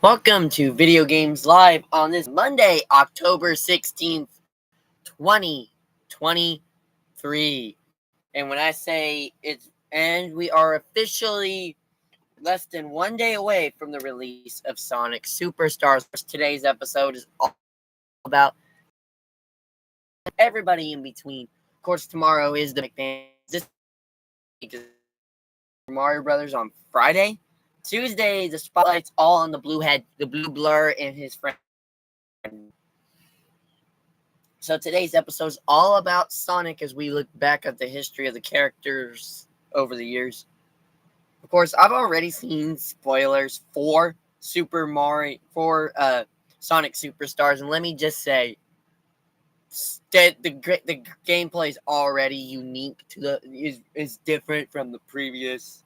Welcome to Video Games Live on this Monday, October 16th, 2023. And when I say we are officially less than one day away from the release of Sonic Superstars. Today's episode is all about everybody in between. Of course, tomorrow is the this Mario Brothers on Friday. Tuesday, the spotlight's all on the blue blur, and his friend. So today's episode is all about Sonic as we look back at the history of the characters over the years. Of course, I've already seen spoilers for Sonic Superstars, and let me just say that the gameplay is already unique is different from the previous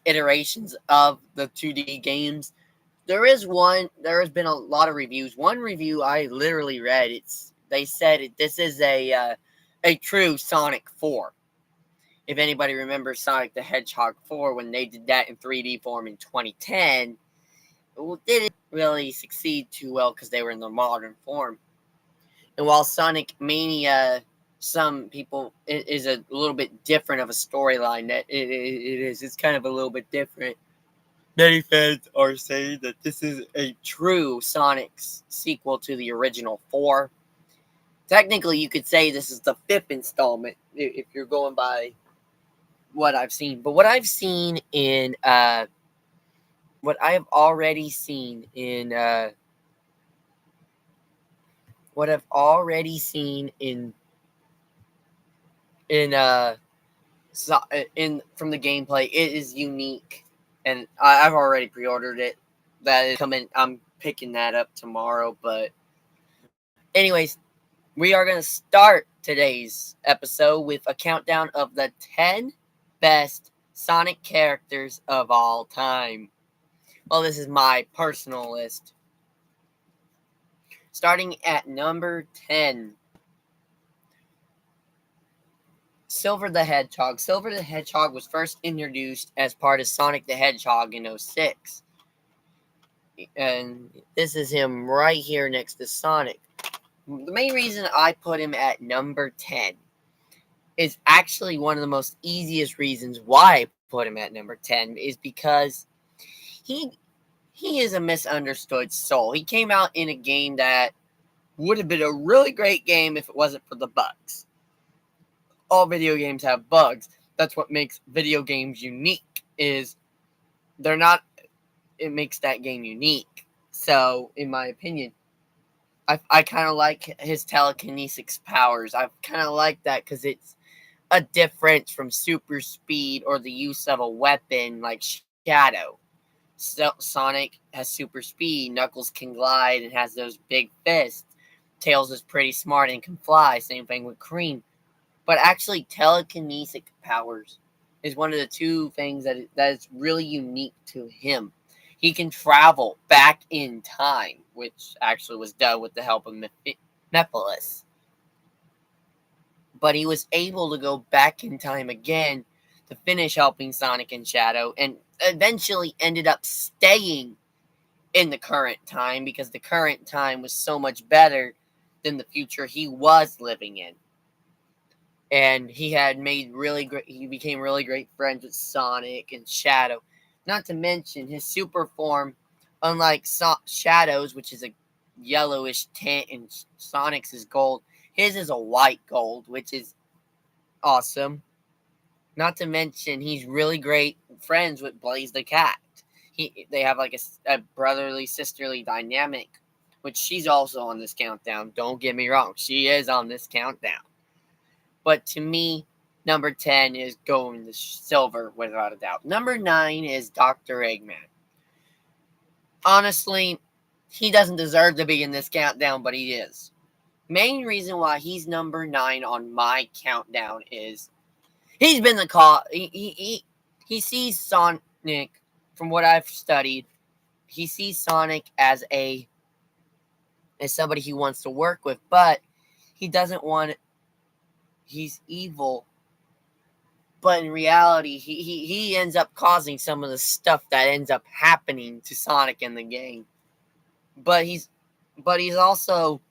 iterations of the 2D games. There has been a lot of reviews. One review I literally read, they said this is a true Sonic 4. If anybody remembers Sonic the Hedgehog 4, when they did that in 3D form in 2010, it didn't really succeed too well because they were in the modern form. And while Sonic Mania, some people, it is a little bit different of a storyline. It's kind of a little bit different. Many fans are saying that this is a true Sonic's sequel to the original 4. Technically, you could say this is the 5th installment if you're going by what I've seen. But what I've already seen in from the gameplay, it is unique, and I've already pre-ordered it. That is coming. I'm picking that up tomorrow. But anyways, we are going to start today's episode with a countdown of the 10 best Sonic characters of all time. Well, this is my personal list. Starting at number 10. Silver the Hedgehog. Silver the Hedgehog was first introduced as part of Sonic the Hedgehog in 2006. And this is him right here next to Sonic. The main reason I put him at number 10 is actually one of the most easiest reasons why I put him at number 10 is because he is a misunderstood soul. He came out in a game that would have been a really great game if it wasn't for the bugs. All video games have bugs. That's what makes video games unique, is it makes that game unique. So, in my opinion, I kind of like his telekinesis powers. I kind of like that because it's a difference from super speed or the use of a weapon like Shadow. So, Sonic has super speed, Knuckles can glide and has those big fists. Tails is pretty smart and can fly, same thing with Cream. But actually, telekinetic powers is one of the two things that is really unique to him. He can travel back in time, which actually was done with the help of Mephiles. But he was able to go back in time again to finish helping Sonic and Shadow, and eventually ended up staying in the current time because the current time was so much better than the future he was living in. And he became really great friends with Sonic and Shadow. Not to mention his super form, unlike Shadow's, which is a yellowish tint, and Sonic's is gold, his is a white gold, which is awesome. Not to mention he's really great friends with Blaze the Cat. They have like a brotherly, sisterly dynamic, which she's also on this countdown. Don't get me wrong, she is on this countdown. But to me, number 10 is going to Silver without a doubt. Number 9 is Dr. Eggman. Honestly, he doesn't deserve to be in this countdown, but he is. Main reason why he's number 9 on my countdown is he's been the cause. He sees Sonic, from what I've studied, he sees Sonic as somebody he wants to work with, but he doesn't want. He's evil But in reality, he ends up causing some of the stuff that ends up happening to Sonic in the game. But he's also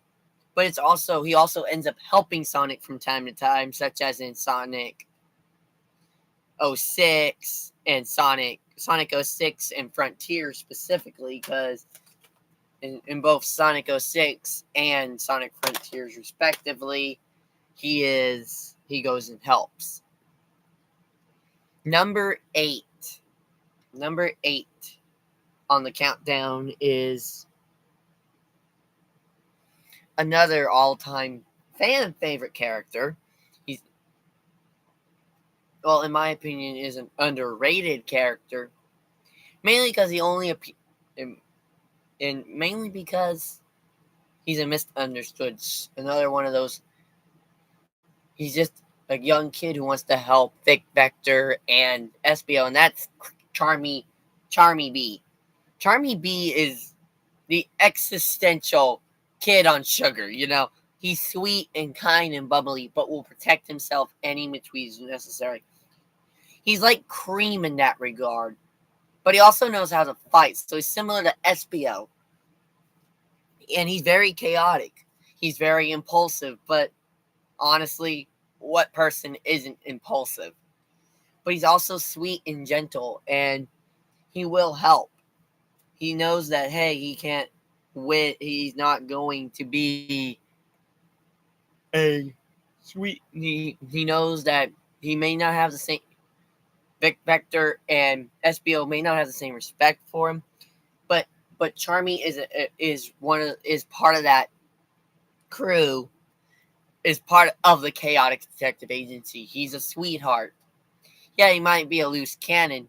but it's also he also ends up helping Sonic from time to time, such as in Sonic 06 and Sonic 06 and Frontier specifically, because in both Sonic 06 and Sonic Frontiers respectively, he goes and helps. Number 8 on the countdown is another all-time fan favorite character. He's, well, in my opinion, is an underrated character, mainly because he only and mainly because he's a misunderstood. Another one of those. He's just a young kid who wants to help Vic Vector and SBO, and that's Charmy B. Charmy B is the existential kid on sugar. He's sweet and kind and bubbly, but will protect himself any which way is necessary. He's like Cream in that regard, but he also knows how to fight. So he's similar to SBO, and he's very chaotic. He's very impulsive, but honestly, what person isn't impulsive? But he's also sweet and gentle, and he will help. He knows that, hey, he can't win. He's not going to be a sweet. He knows that he may not have the same. Vic Vector and SBO may not have the same respect for him, but Charmy is part of that crew. Is part of the chaotic detective agency. He's a sweetheart. Yeah, he might be a loose cannon,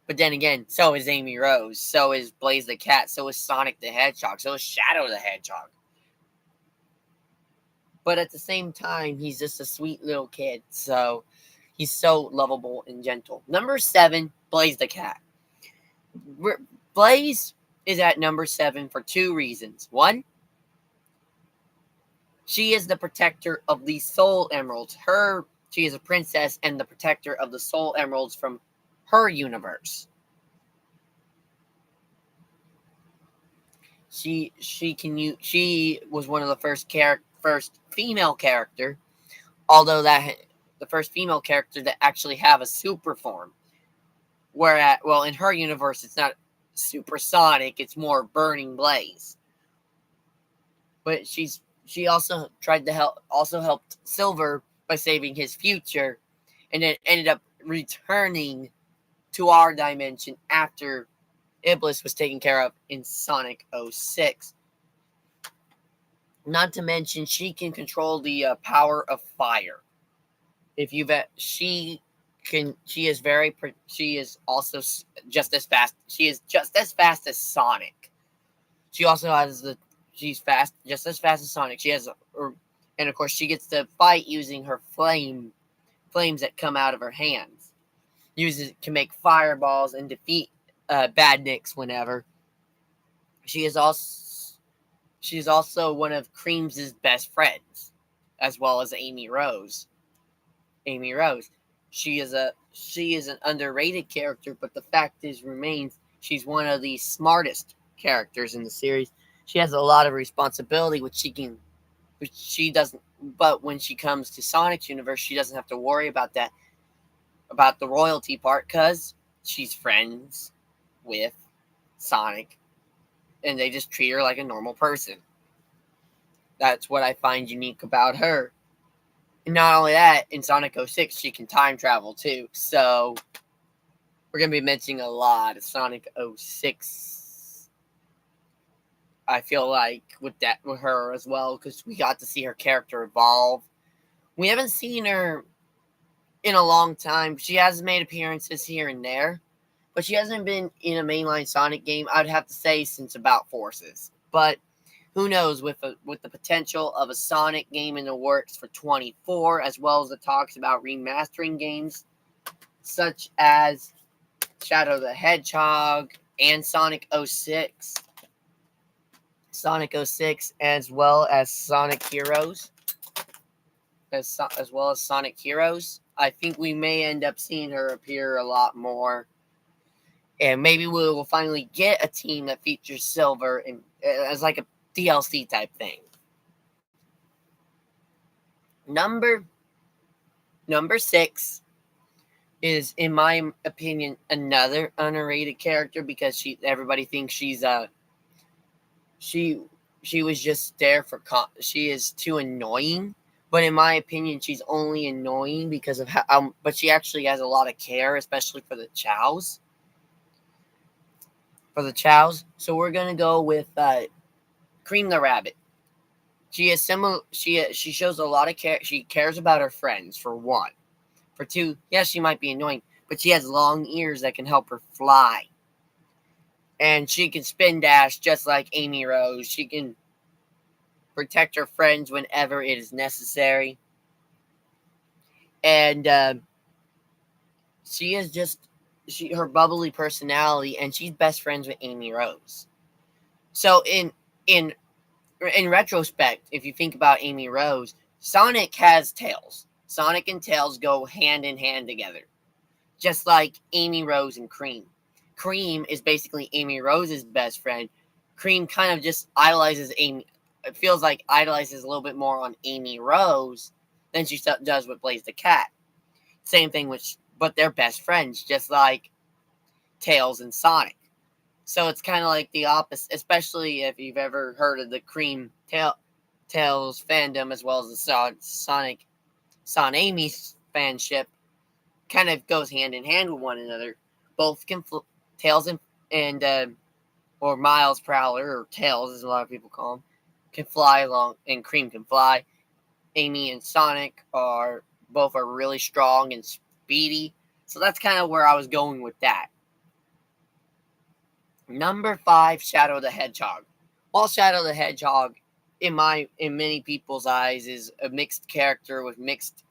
but then again, so is Amy Rose, so is Blaze the Cat, so is Sonic the Hedgehog, so is Shadow the Hedgehog. But at the same time, he's just a sweet little kid, so he's so lovable and gentle. Number 7, Blaze the Cat. Blaze is at number 7 for 2 reasons. One, she is the protector of the Soul Emeralds. She is a princess and the protector of the Soul Emeralds from her universe. She was one of the first female character, although the first female character that actually have a super form. In her universe, it's not supersonic; it's more burning blaze. But she also helped Silver by saving his future, and then ended up returning to our dimension after Iblis was taken care of in Sonic 06. Not to mention, she can control the power of fire. She is also just as fast. She is just as fast as Sonic. She also has she's just as fast as Sonic. And of course, she gets to fight using her flames that come out of her hands. Uses it to make fireballs and defeat badniks whenever. She is also one of Cream's best friends, as well as Amy Rose. She is an underrated character, but the fact remains she's one of the smartest characters in the series. She has a lot of responsibility, which she doesn't. But when she comes to Sonic's universe, she doesn't have to worry about that, about the royalty part, because she's friends with Sonic, and they just treat her like a normal person. That's what I find unique about her. And not only that, in Sonic 06, she can time travel too. So we're going to be mentioning a lot of Sonic 06. I feel like with her as well, because we got to see her character evolve. We haven't seen her in a long time. She has made appearances here and there, but she hasn't been in a mainline Sonic game, I'd have to say, since About Forces. But who knows, with the potential of a Sonic game in the works for 24, as well as the talks about remastering games such as Shadow the Hedgehog and Sonic 06. Sonic 06, as well as Sonic Heroes. as well as Sonic Heroes. I think we may end up seeing her appear a lot more, and maybe we will finally get a team that features Silver as like a DLC type thing. Number 6 is, in my opinion, another underrated character because everybody thinks she was just there for she is too annoying. But in my opinion, she's only annoying because of how. But she actually has a lot of care, especially for the Chows. So we're gonna go with Cream the Rabbit. She is similar. She shows a lot of care. She cares about her friends, for one. For two, yes, she might be annoying, but she has long ears that can help her fly. And she can spin dash just like Amy Rose. She can protect her friends whenever it is necessary. And she is just her bubbly personality, and she's best friends with Amy Rose. So in retrospect, if you think about Amy Rose, Sonic has Tails. Sonic and Tails go hand in hand together, just like Amy Rose and Cream. Cream is basically Amy Rose's best friend. Cream kind of just idolizes Amy. It feels like idolizes a little bit more on Amy Rose than she does with Blaze the Cat. Same thing but they're best friends, just like Tails and Sonic. So it's kind of like the opposite, especially if you've ever heard of the Cream Tails fandom as well as the Sonic Amy fanship. Kind of goes hand in hand with one another. Both can Tails and or Miles Prowler, or Tails as a lot of people call him, can fly along, and Cream can fly. Amy and Sonic are really strong and speedy. So that's kind of where I was going with that. Number 5, Shadow the Hedgehog. While Shadow the Hedgehog, in many people's eyes, is a mixed character with mixed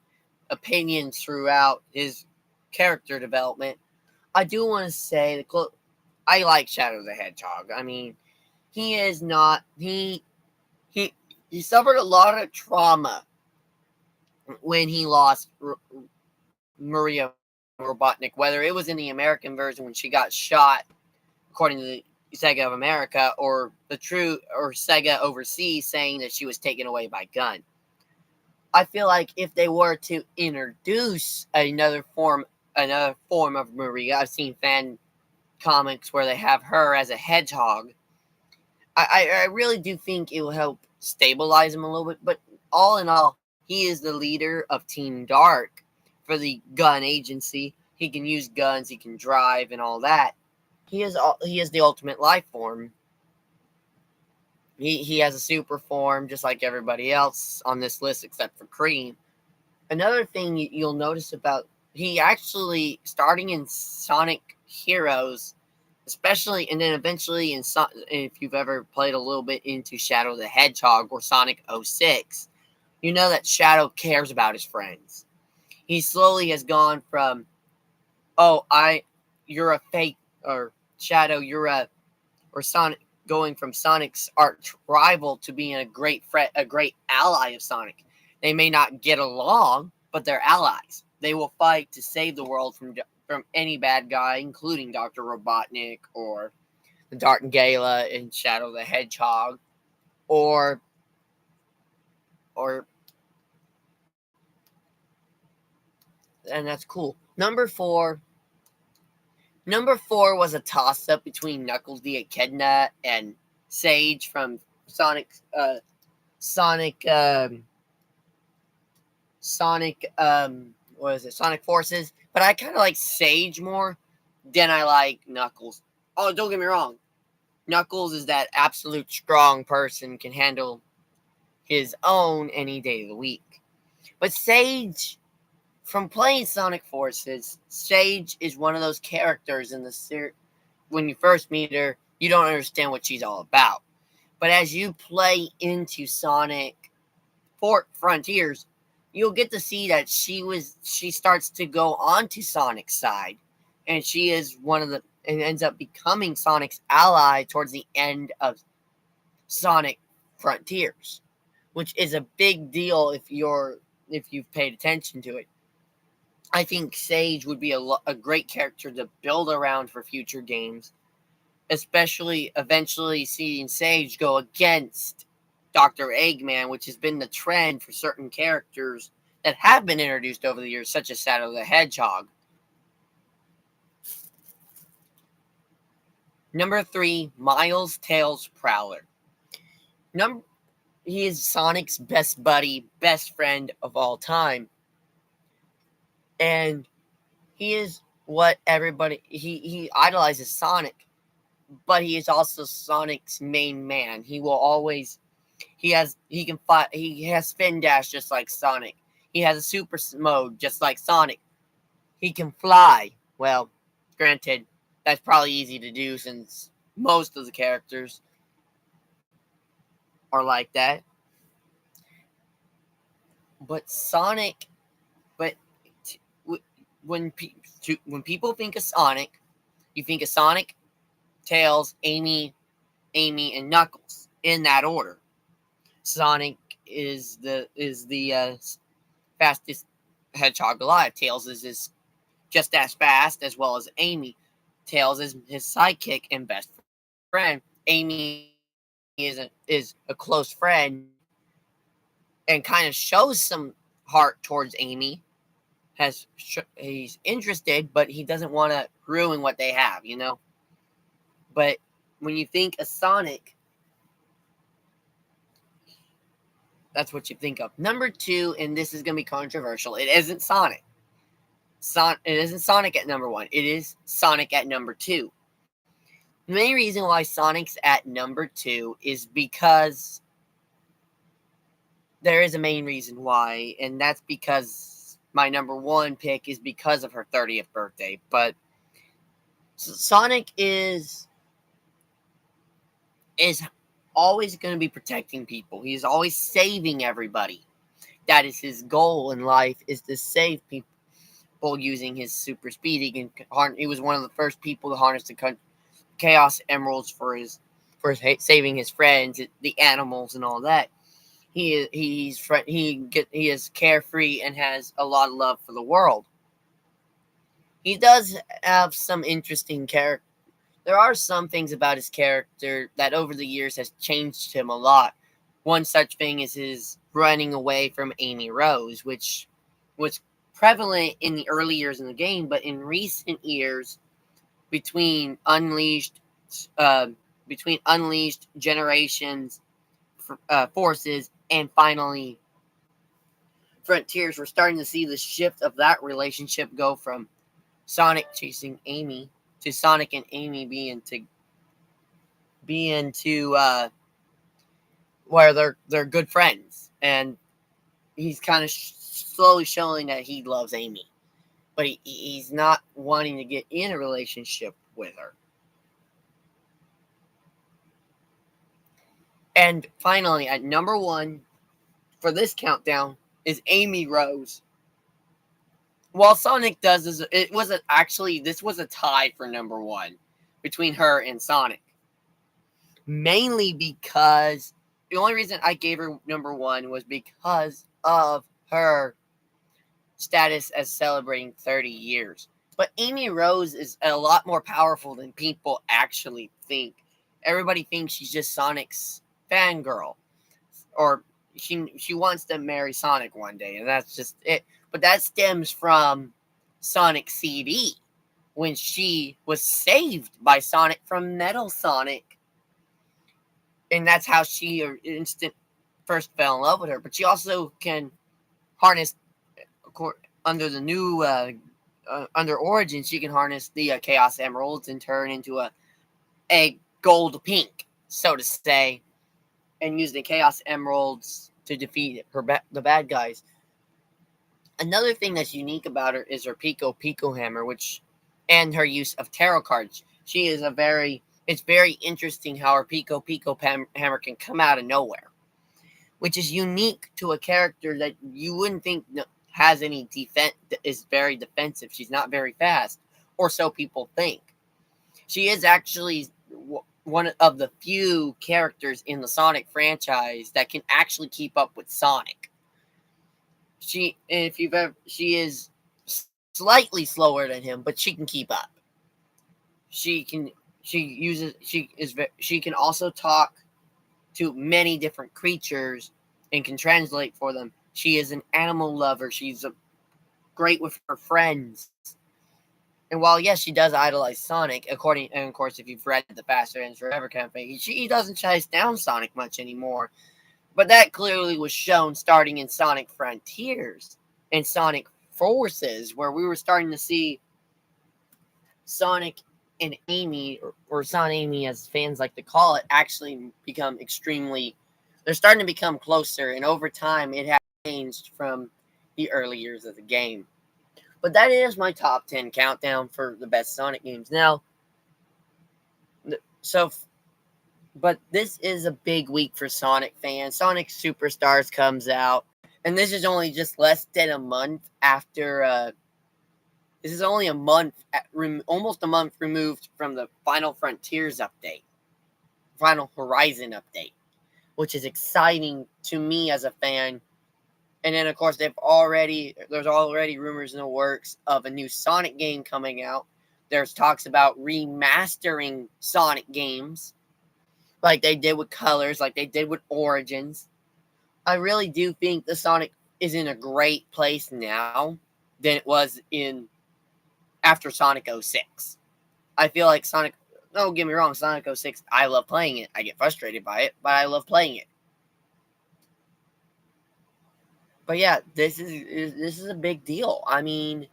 opinions throughout his character development, I do want to say I like Shadow the Hedgehog. I mean, he is not he suffered a lot of trauma when he lost Maria Robotnik, whether it was in the American version when she got shot, according to the Sega of America, or Sega overseas saying that she was taken away by gun. I feel like if they were to introduce another form of Maria, I've seen fan comics where they have her as a hedgehog. I really do think it will help stabilize him a little bit. But all in all, he is the leader of Team Dark for the gun agency. He can use guns, he can drive, and all that. He is the ultimate life form. He has a super form just like everybody else on this list except for Cream. Another thing you'll notice about he actually, starting in Sonic Heroes, especially, and then eventually if you've ever played a little bit into Shadow the Hedgehog or Sonic 06, you know that Shadow cares about his friends. He slowly has gone from, you're a fake, or Shadow, or Sonic, going from Sonic's arch rival to being a great ally of Sonic. They may not get along, but they're allies. They will fight to save the world from any bad guy, including Dr. Robotnik or the Dark Gala in Shadow the Hedgehog, or and that's cool. Number 4 was a toss-up between Kunckles The Echinda and Sage from Sonic Forces. But I kind of like Sage more than I like Kunckles. Oh, don't get me wrong. Kunckles is that absolute strong person, can handle his own any day of the week. But Sage, from playing Sonic Forces, Sage is one of those characters in the series. When you first meet her, you don't understand what she's all about. But as you play into Sonic Frontiers, you'll get to see that she starts to go onto Sonic's side, and she is and ends up becoming Sonic's ally towards the end of Sonic Frontiers, which is a big deal if you're if you've paid attention to it. I think Sage would be a great character to build around for future games, especially eventually seeing Sage go against Dr. Eggman, which has been the trend for certain characters that have been introduced over the years, such as Shadow the Hedgehog. Number 3, Miles Tails Prowler. He is Sonic's best buddy, best friend of all time. And he is what everybody he idolizes Sonic, but he is also Sonic's main man. He will always he can fight, he has spin dash just like Sonic. He has a super mode just like Sonic. He can fly. Well, granted, that's probably easy to do since most of the characters are like that. But Sonic, but when people think of Sonic, you think of Sonic, Tails, Amy, and Knuckles in that order. Sonic is the fastest hedgehog alive. Tails is just as fast as well as Amy. Tails is his sidekick and best friend. Amy is a close friend and kind of shows some heart towards Amy. He's interested, but he doesn't want to ruin what they have, you know. But when you think of Sonic, that's what you think of. Number 2, and this is going to be controversial. It isn't Sonic. It isn't Sonic at number 1. It is Sonic at number 2. The main reason why Sonic's at number 2 is because there is a main reason why, and that's because my number 1 pick is because of her 30th birthday. But Sonic is always going to be protecting people. He's always saving everybody. That is his goal in life, is to save people using his super speed. He was one of the first people to harness the Chaos Emeralds for saving his friends, the animals, and all that. He is carefree and has a lot of love for the world. He does have some interesting character. There are some things about his character that over the years has changed him a lot. One such thing is his running away from Amy Rose, which was prevalent in the early years in the game, but in recent years, between Unleashed Generations Forces and finally Frontiers, we're starting to see the shift of that relationship go from Sonic chasing Amy to Sonic and Amy being where they're good friends, and he's kind of slowly showing that he loves Amy, but he's not wanting to get in a relationship with her. And finally, at number 1 for this countdown is Amy Rose. While Sonic does this, this was a tie for number 1 between her and Sonic. Mainly because the only reason I gave her number 1 was because of her status as celebrating 30 years. But Amy Rose is a lot more powerful than people actually think. Everybody thinks she's just Sonic's fangirl, or she wants to marry Sonic one day, and that's just it. But that stems from Sonic CD, when she was saved by Sonic from Metal Sonic, and that's how she first fell in love with her. But she also can harness, under the new under Origins, she can harness the Chaos Emeralds and turn into a gold pink, so to say, and use the Chaos Emeralds to defeat the bad guys. Another thing that's unique about her is her Pico Hammer, and her use of tarot cards. It's very interesting how her Pico Hammer can come out of nowhere, which is unique to a character that you wouldn't think has any defense, is very defensive. She's not very fast, or so people think. She is actually one of the few characters in the Sonic franchise that can actually keep up with Sonic. she is slightly slower than him, but she can keep up. She can she can also talk to many different creatures and can translate for them. She is an animal lover. She's great with her friends. And while yes, she does idolize Sonic, and of course, if you've read the Faster Ends Forever campaign, she doesn't chase down Sonic much anymore. But that clearly was shown starting in Sonic Frontiers and Sonic Forces, where we were starting to see Sonic and Amy, or Son Amy as fans like to call it, actually become extremely. They're starting to become closer, and over time, it has changed from the early years of the game. But that is my top 10 countdown for the best Sonic games. Now, so, but this is a big week for Sonic fans. Sonic Superstars comes out, and this is only just less than a month after. This is only almost a month removed from the Final Frontiers update, Final Horizon update, which is exciting to me as a fan. And then, of course, there's already rumors in the works of a new Sonic game coming out. There's talks about remastering Sonic games, like they did with Colors, like they did with Origins. I really do think the Sonic is in a great place now than it was in after Sonic 06. I feel like don't get me wrong, Sonic 06, I love playing it. I get frustrated by it, but I love playing it. But yeah, this is a big deal. I mean,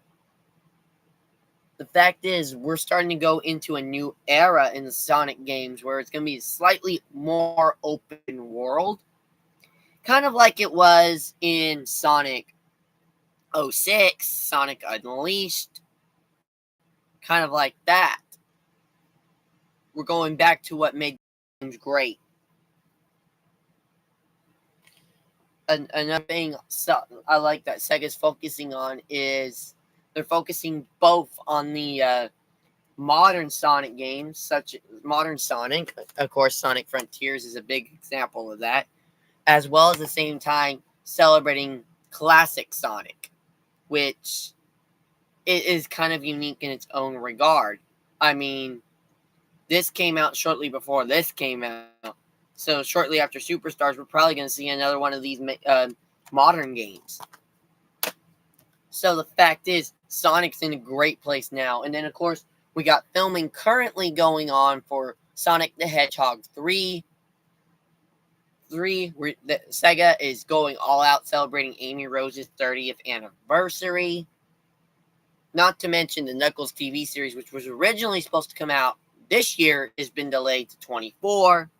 the fact is, we're starting to go into a new era in the Sonic games where it's going to be slightly more open world. Kind of like it was in Sonic 06, Sonic Unleashed. Kind of like that. We're going back to what made games great. Another thing I like that Sega's focusing on is they're focusing both on the modern Sonic games, such as modern Sonic. Of course, Sonic Frontiers is a big example of that, as well as at the same time celebrating classic Sonic, which is kind of unique in its own regard. I mean, this came out shortly before this came out. So shortly after Superstars, we're probably going to see another one of these modern games. So the fact is, Sonic's in a great place now. And then, of course, we got filming currently going on for Sonic the Hedgehog 3. Sega is going all out celebrating Amy Rose's 30th anniversary. Not to mention the Knuckles TV series, which was originally supposed to come out this year, has been delayed to 24.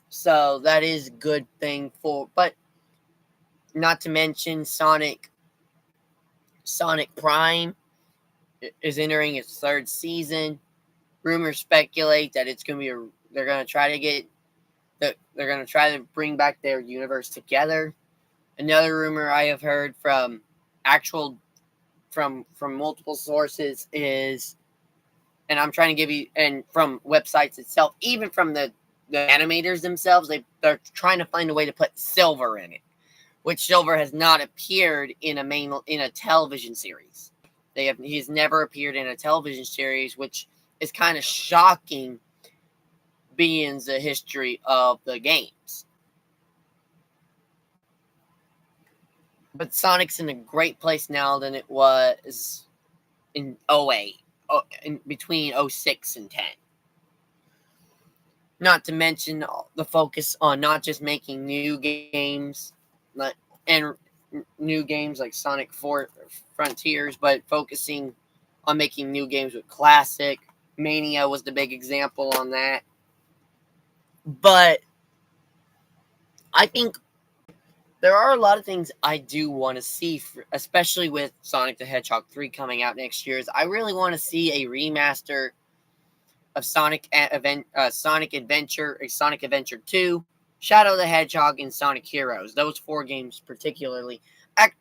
So that is a good thing but not to mention Sonic Prime is entering its third season. Rumors speculate that it's going to be they're going to try to bring back their universe together. Another rumor I have heard from multiple sources is, and I'm trying to give you, and from websites itself, even from the animators themselves, they're trying to find a way to put Silver in it, which Silver has not appeared in a television series. He's never appeared in a television series, which is kind of shocking, being the history of the games. But Sonic's in a great place now than it was in 08, in between 06 and 10. Not to mention the focus on not just making new games and new games like Sonic Frontiers, but focusing on making new games with classic. Mania was the big example on that. But I think there are a lot of things I do want to see, especially with Sonic the Hedgehog 3 coming out next year. I really want to see a remaster of Sonic Adventure, Sonic Adventure 2, Shadow the Hedgehog, and Sonic Heroes. Those 4 games particularly.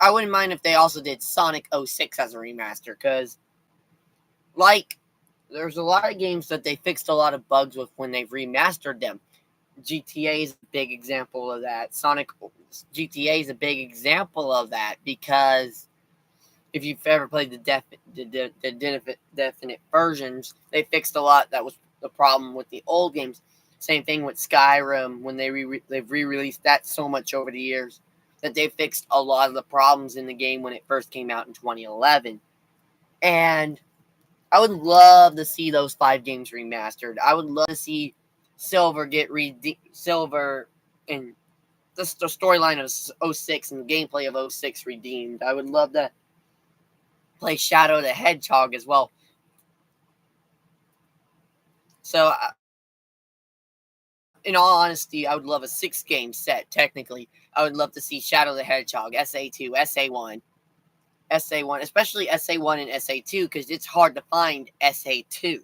I wouldn't mind if they also did Sonic 06 as a remaster, because there's a lot of games that they fixed a lot of bugs with when they've remastered them. GTA is a big example of that. Sonic GTA is a big example of that because if you've ever played the definite versions, they fixed a lot that was the problem with the old games. Same thing with Skyrim when they've re-released that so much over the years that they fixed a lot of the problems in the game when it first came out in 2011. And I would love to see those 5 games remastered. I would love to see Silver and the storyline of 06 and the gameplay of 06 redeemed. I would love to play Shadow the Hedgehog as well. So, in all honesty, I would love a 6-game set, technically. I would love to see Shadow the Hedgehog, SA2, SA1, especially SA1 and SA2, because it's hard to find SA2.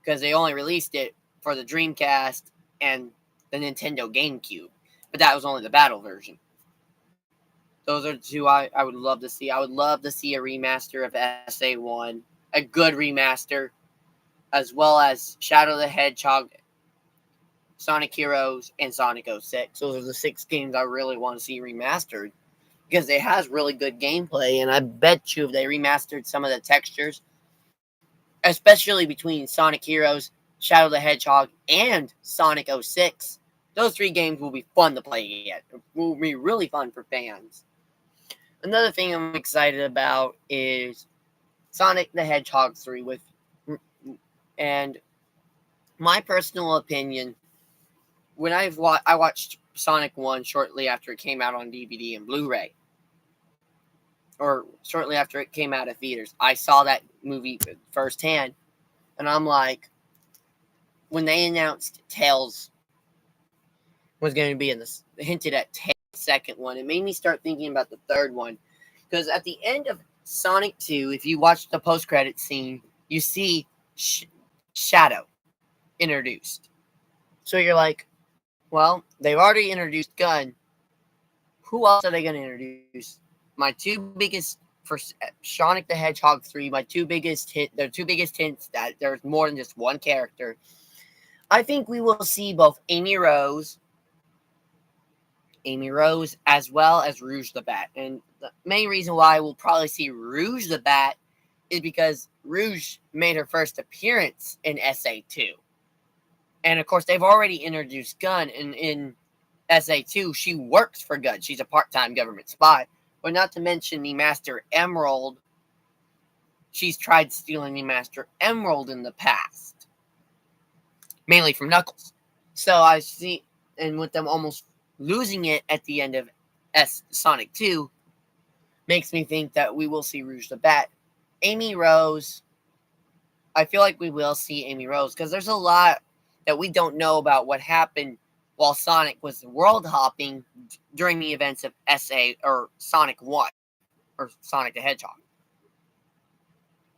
Because they only released it for the Dreamcast and the Nintendo GameCube. But that was only the battle version. Those are 2 I would love to see. I would love to see a remaster of SA1, a good remaster, as well as Shadow the Hedgehog, Sonic Heroes, and Sonic 06. Those are the 6 games I really want to see remastered because it has really good gameplay, and I bet you if they remastered some of the textures, especially between Sonic Heroes, Shadow the Hedgehog, and Sonic 06, those 3 games will be fun to play again. It will be really fun for fans. Another thing I'm excited about is Sonic the Hedgehog 3 and my personal opinion, when I watched Sonic 1 shortly after it came out on DVD and Blu-ray, or shortly after it came out of theaters. I saw that movie firsthand, and I'm like, when they announced Tails was going to be hinted at Tails' second one, it made me start thinking about the third one. Because at the end of Sonic 2, if you watch the post-credit scene, you see Shadow introduced. So you're like, well, they've already introduced Gun. Who else are they going to introduce? My 2 biggest, for Sonic the Hedgehog 3, my 2 biggest hints that there's more than just one character. I think we will see both Amy Rose, as well as Rouge the Bat. And the main reason why we'll probably see Rouge the Bat is because Rouge made her first appearance in SA2. And of course, they've already introduced Gun, and in SA2, she works for Gun. She's a part-time government spy. But not to mention the Master Emerald. She's tried stealing the Master Emerald in the past. Mainly from Knuckles. So I see, and with them almost losing it at the end of Sonic 2, makes me think that we will see Rouge the Bat. Amy Rose, I feel like we will see Amy Rose, because there's a lot that we don't know about what happened while Sonic was world hopping during the events of Sonic 1, or Sonic the Hedgehog.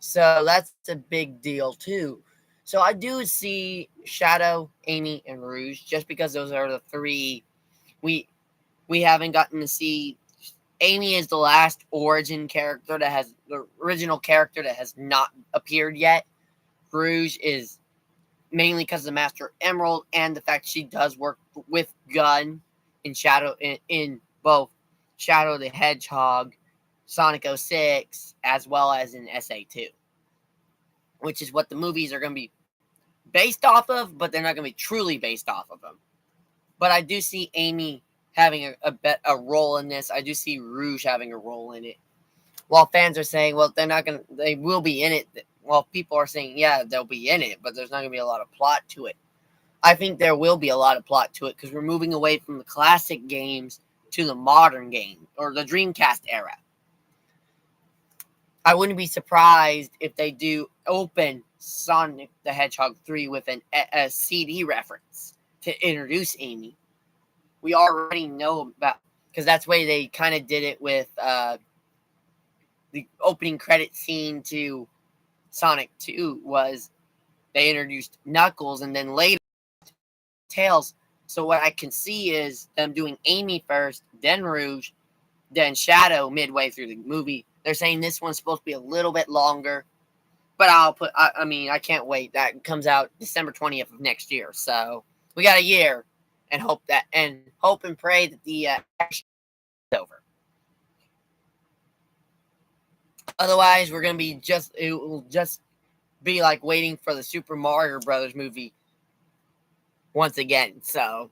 So that's a big deal too. So I do see Shadow, Amy, and Rouge, just because those are the 3 we haven't gotten to see. Amy is the last origin character the original character that has not appeared yet. Rouge is mainly because of the Master Emerald and the fact she does work with Gun in both Shadow the Hedgehog, Sonic 06, as well as in SA2. Which is what the movies are going to be based off of, but they're not going to be truly based off of them. But I do see Amy having a role in this. I do see Rouge having a role in it. While fans are saying, well, they will be in it. Well, people are saying, yeah, they'll be in it, but there's not going to be a lot of plot to it. I think there will be a lot of plot to it because we're moving away from the classic games to the modern game, or the Dreamcast era. I wouldn't be surprised if they do open Sonic the Hedgehog 3 with a CD reference to introduce Amy. We already know about, because that's the way they kind of did it with the opening credit scene to Sonic 2 was they introduced Knuckles and then later Tails. So what I can see is them doing Amy first, then Rouge, then Shadow midway through the movie. They're saying this one's supposed to be a little bit longer, but I can't wait. That comes out December 20th of next year, so We got a year, and hope and pray that the action is over. Otherwise, we're gonna be it will just be like waiting for the Super Mario Brothers movie once again. So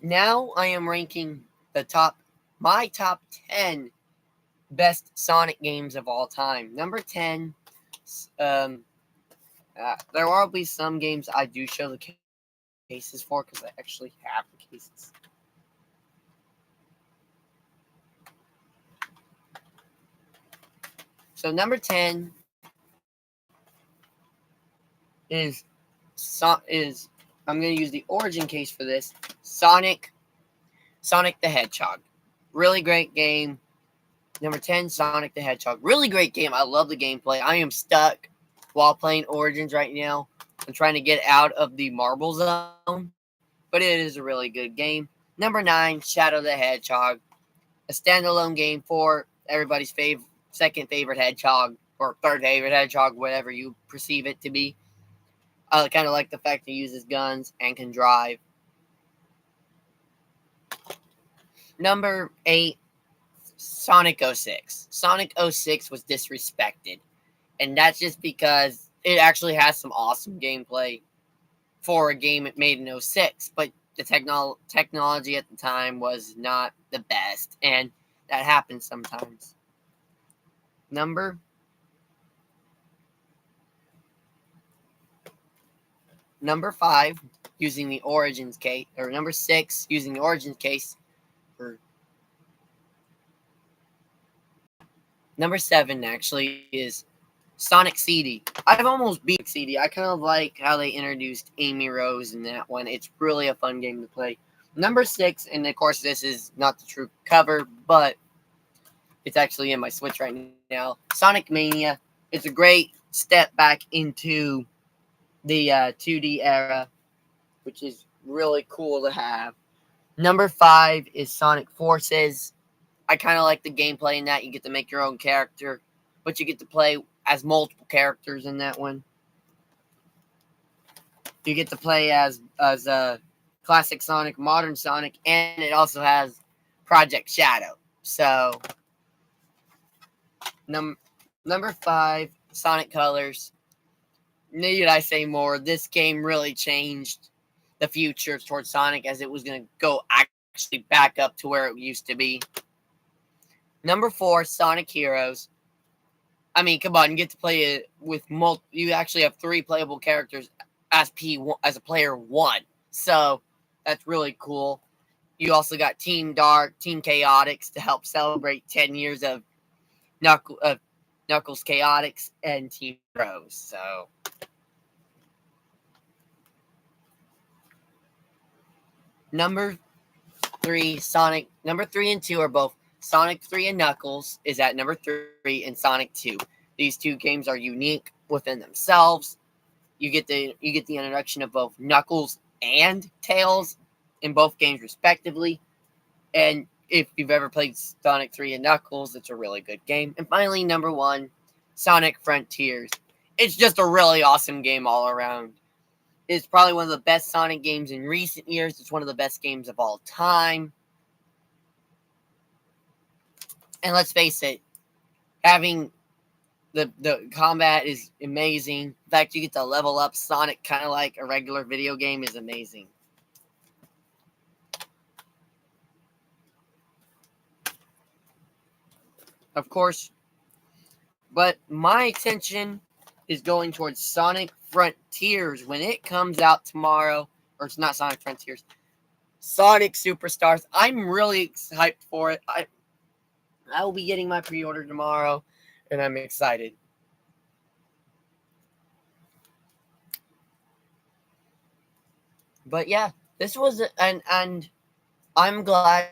now I am ranking my top 10 best Sonic games of all time. Number 10, there will be some games I do show the cases for because I actually have the cases. So number 10 is I'm going to use the Origin case for this. Sonic the Hedgehog. Really great game. Number 10, Sonic the Hedgehog. Really great game. I love the gameplay. I am stuck while playing Origins right now. I'm trying to get out of the marble zone, but it is a really good game. Number 9, Shadow the Hedgehog. A standalone game for everybody's second favorite hedgehog or third favorite hedgehog, whatever you perceive it to be. I kind of like the fact he uses guns and can drive. Number 8, Sonic 06. Sonic 06 was disrespected, and that's just because it actually has some awesome gameplay for a game it made in 06, but the technology at the time was not the best, and that happens sometimes. Number 5, using the Origins case, or number 6, using the Origins case. For number 7, actually, is Sonic CD. I've almost beat CD. I kind of like how they introduced Amy Rose in that one. It's really a fun game to play. Number 6, and of course this is not the true cover, but it's actually in my Switch right now. Sonic Mania. It's a great step back into the 2D era, which is really cool to have. Number 5 is Sonic Forces. I kind of like the gameplay in that. You get to make your own character, but you get to play as multiple characters in that one. You get to play as classic Sonic, modern Sonic, and it also has Project Shadow. So, number 5, Sonic Colors. Need I say more? This game really changed the future towards Sonic, as it was going to go actually back up to where it used to be. Number 4, Sonic Heroes. I mean, come on, you get to play it with you actually have 3 playable characters as a player 1. So that's really cool. You also got Team Dark, Team Chaotix to help celebrate 10 years of Knuckles Chaotix and Team Heroes. So number 3 and 2 are both Sonic 3 and Knuckles is at number 3, and Sonic 2. These two games are unique within themselves. You get the introduction of both Knuckles and Tails in both games respectively. And if you've ever played Sonic 3 and Knuckles, it's a really good game. And finally, number 1, Sonic Frontiers. It's just a really awesome game all around. It's probably one of the best Sonic games in recent years. It's one of the best games of all time. And let's face it, having the combat is amazing. In fact, you get to level up Sonic kind of like a regular video game is amazing. Of course, but my attention is going towards Sonic Frontiers when it comes out tomorrow. Or it's not Sonic Frontiers. Sonic Superstars. I'm really hyped for it. I will be getting my pre-order tomorrow, and I'm excited. But yeah, this was and I'm glad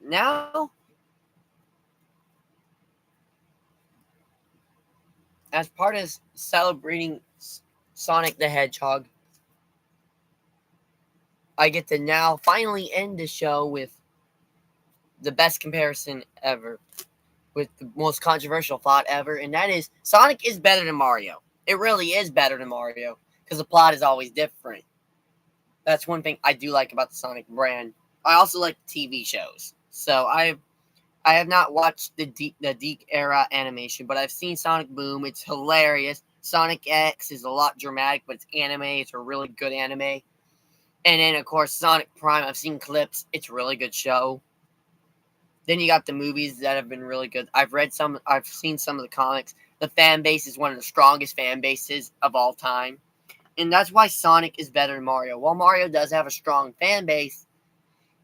now, as part of celebrating Sonic the Hedgehog, I get to now finally end the show with the best comparison ever, with the most controversial thought ever, and that is Sonic is better than Mario. It really is better than Mario. because the plot is always different. That's one thing I do like about the Sonic brand. I also like TV shows. So I have not watched the Deep era animation, but I've seen Sonic Boom. It's hilarious. Sonic X is a lot dramatic, but it's anime. It's a really good anime. And then, of course, Sonic Prime. I've seen clips. It's a really good show. Then you got the movies that have been really good. I've seen some of the comics. The fan base is one of the strongest fan bases of all time. And that's why Sonic is better than Mario. While Mario does have a strong fan base,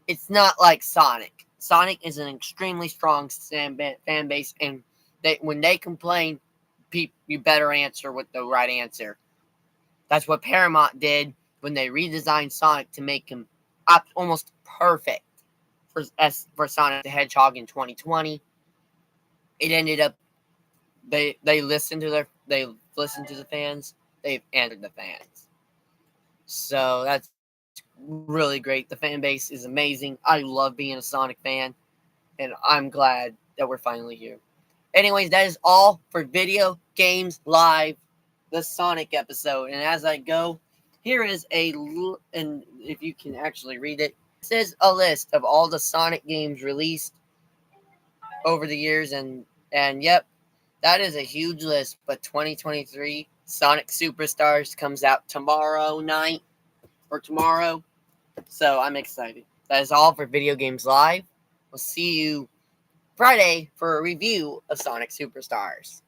it's not like Sonic. Sonic is an extremely strong fan base, and when they complain, you better answer with the right answer. That's what Paramount did when they redesigned Sonic to make him almost perfect for Sonic the Hedgehog in 2020. It ended up they listened to the fans. They've answered the fans. So that's really great. The fan base is amazing. I love being a Sonic fan, and I'm glad that we're finally here. Anyways, that is all for Video Games Live, the Sonic episode. And as I go, here is and if you can actually read it, this is a list of all the Sonic games released over the years, and yep, that is a huge list. But 2023 Sonic Superstars comes out tomorrow night or tomorrow. So I'm excited. That is all for Video Games Live. We'll see you Friday for a review of Sonic Superstars.